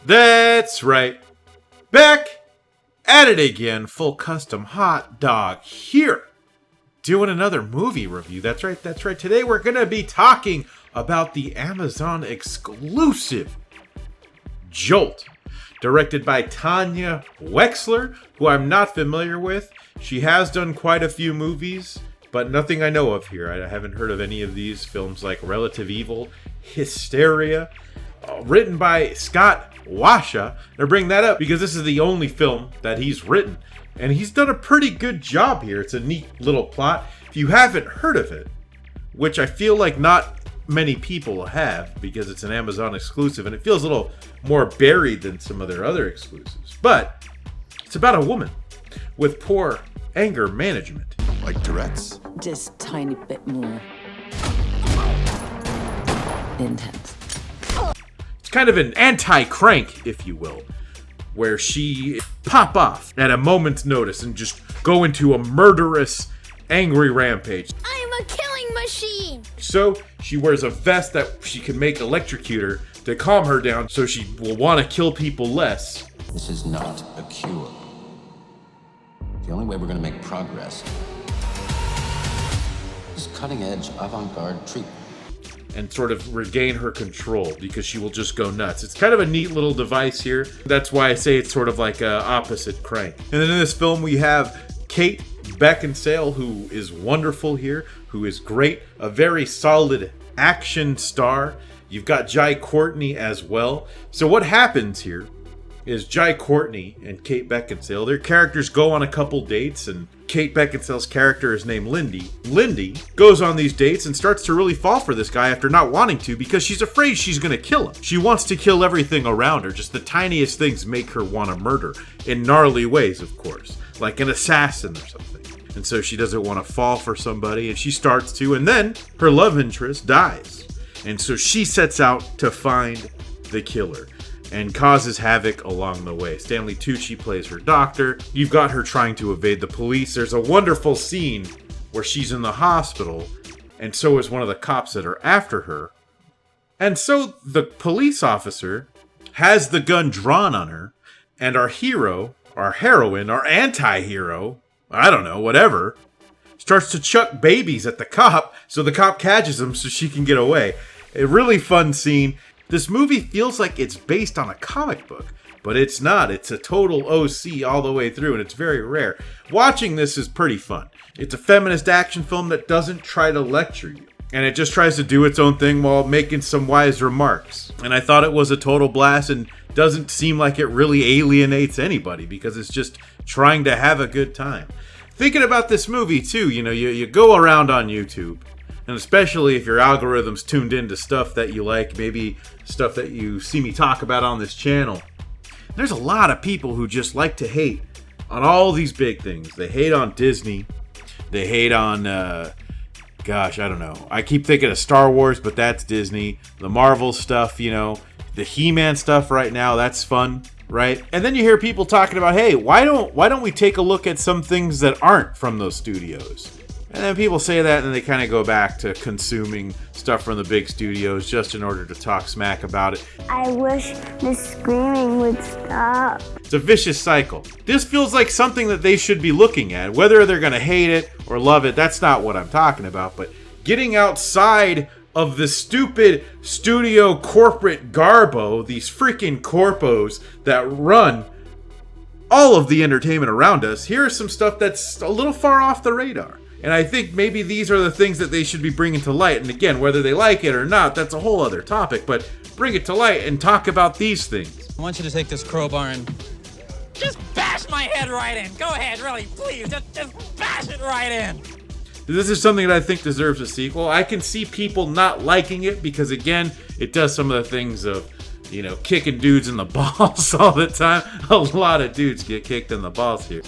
That's right. Back at it again. Full custom hot dog here. Doing another movie review. That's right. Today we're going to be talking about the Amazon exclusive Jolt. Directed by Tanya Wexler, who I'm not familiar with. She has done quite a few movies, but nothing I know of here. I haven't heard of any of these films like Relative Evil, Hysteria. Written by Scott Washa. I bring that up because this is the only film that he's written. And he's done a pretty good job here. It's a neat little plot. If you haven't heard of it, which I feel like not many people have because it's an Amazon exclusive and it feels a little more buried than some of their other exclusives. But it's about a woman with poor anger management. Like Tourette's? Just tiny bit more intense. It's kind of an anti-crank, if you will, where she pop off at a moment's notice and just go into a murderous, angry rampage. I am a killing machine! So she wears a vest that she can make electrocute her to calm her down so she will want to kill people less. This is not a cure. The only way we're going to make progress is cutting-edge, avant-garde treatment. And sort of regain her control because she will just go nuts. It's kind of a neat little device here. That's why I say it's sort of like a opposite crank. And then in this film we have Kate Beckinsale, who is wonderful here, who is great, a very solid action star. You've got Jai Courtney as well. So what happens here is Jai Courtney and Kate Beckinsale, their characters go on a couple dates, and Kate Beckinsale's character is named Lindy. Lindy goes on these dates and starts to really fall for this guy after not wanting to because she's afraid she's going to kill him. She wants to kill everything around her. Just the tiniest things make her want to murder. In gnarly ways, of course. Like an assassin or something. And so she doesn't want to fall for somebody, and she starts to, and then her love interest dies. And so she sets out to find the killer and causes havoc along the way. Stanley Tucci plays her doctor. You've got her trying to evade the police. There's a wonderful scene where she's in the hospital, and so is one of the cops that are after her. And so the police officer has the gun drawn on her, and our hero, our heroine, our anti-hero, I don't know, whatever, starts to chuck babies at the cop, so the cop catches him so she can get away. A really fun scene. This movie feels like it's based on a comic book, but it's not. It's a total OC all the way through, and it's very rare. Watching this is pretty fun. It's a feminist action film that doesn't try to lecture you, and it just tries to do its own thing while making some wise remarks. And I thought it was a total blast and doesn't seem like it really alienates anybody because it's just trying to have a good time. Thinking about this movie, too, you go around on YouTube, and especially if your algorithm's tuned into stuff that you like, maybe stuff that you see me talk about on this channel. There's a lot of people who just like to hate on all these big things. They hate on Disney. They hate on, I don't know. I keep thinking of Star Wars, but that's Disney. The Marvel stuff, the He-Man stuff right now, that's fun, right? And then you hear people talking about, hey, why don't we take a look at some things that aren't from those studios? And then people say that and they kind of go back to consuming stuff from the big studios just in order to talk smack about it. I wish the screaming would stop. It's a vicious cycle. This feels like something that they should be looking at. Whether they're going to hate it or love it, that's not what I'm talking about. But getting outside of the stupid studio corporate garbo, these freaking corpos that run all of the entertainment around us, here's some stuff that's a little far off the radar. And I think maybe these are the things that they should be bringing to light. And again, whether they like it or not, that's a whole other topic. But bring it to light and talk about these things. I want you to take this crowbar and just bash my head right in. Go ahead, really, please. Just bash it right in. This is something that I think deserves a sequel. I can see people not liking it because, again, it does some of the things of, kicking dudes in the balls all the time. A lot of dudes get kicked in the balls here.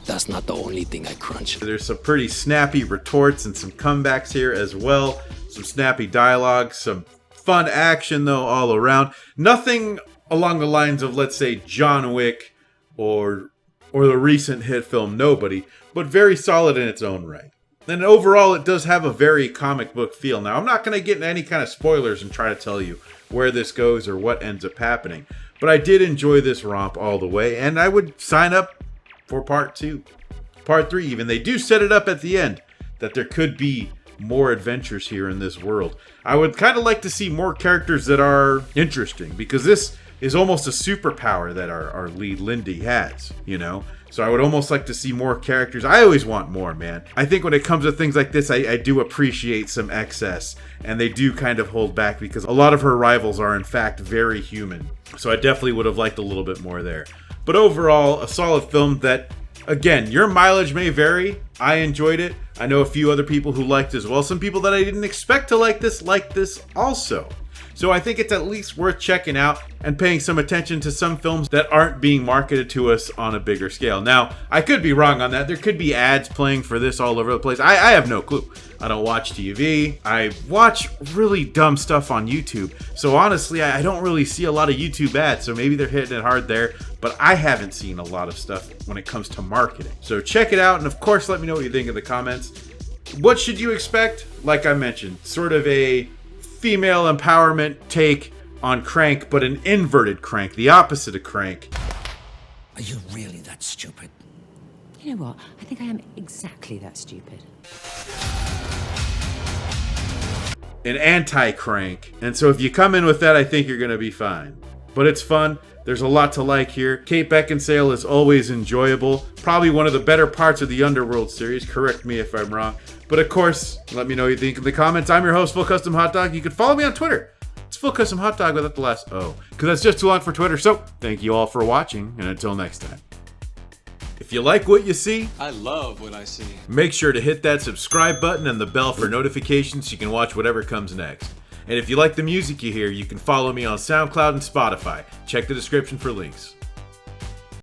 That's not the only thing I crunch. There's some pretty snappy retorts and some comebacks here as well. Some snappy dialogue, some fun action though all around. Nothing along the lines of, let's say, John Wick or the recent hit film Nobody, but very solid in its own right. And overall, it does have a very comic book feel. Now, I'm not going to get into any kind of spoilers and try to tell you where this goes or what ends up happening. But I did enjoy this romp all the way, and I would sign up for part 2. Part 3 even. They do set it up at the end that there could be more adventures here in this world. I would kind of like to see more characters that are interesting, because this is almost a superpower that our lead Lindy has, you know? So I would almost like to see more characters. I always want more, man. I think when it comes to things like this, I do appreciate some excess, and they do kind of hold back because a lot of her rivals are in fact very human. So I definitely would have liked a little bit more there. But overall, a solid film that, again, your mileage may vary. I enjoyed it. I know a few other people who liked it as well. Some people that I didn't expect to like this also. So I think it's at least worth checking out and paying some attention to some films that aren't being marketed to us on a bigger scale. Now, I could be wrong on that. There could be ads playing for this all over the place. I have no clue. I don't watch TV. I watch really dumb stuff on YouTube. So honestly, I don't really see a lot of YouTube ads. So maybe they're hitting it hard there. But I haven't seen a lot of stuff when it comes to marketing. So check it out. And of course, let me know what you think in the comments. What should you expect? Like I mentioned, sort of a female empowerment take on Crank, but an inverted Crank, the opposite of Crank. Are you really that stupid? You know what? I think I am exactly that stupid. An anti-Crank. And so if you come in with that, I think you're going to be fine. But it's fun. There's a lot to like here. Kate Beckinsale is always enjoyable. Probably one of the better parts of the Underworld series. Correct me if I'm wrong. But of course, let me know what you think in the comments. I'm your host, Full Custom Hot Dog. You can follow me on Twitter. It's Full Custom Hot Dog without the last O, because that's just too long for Twitter. So thank you all for watching, and until next time. If you like what you see, I love what I see. make sure to hit that subscribe button and the bell for notifications so you can watch whatever comes next. And if you like the music you hear, you can follow me on SoundCloud and Spotify. Check the description for links.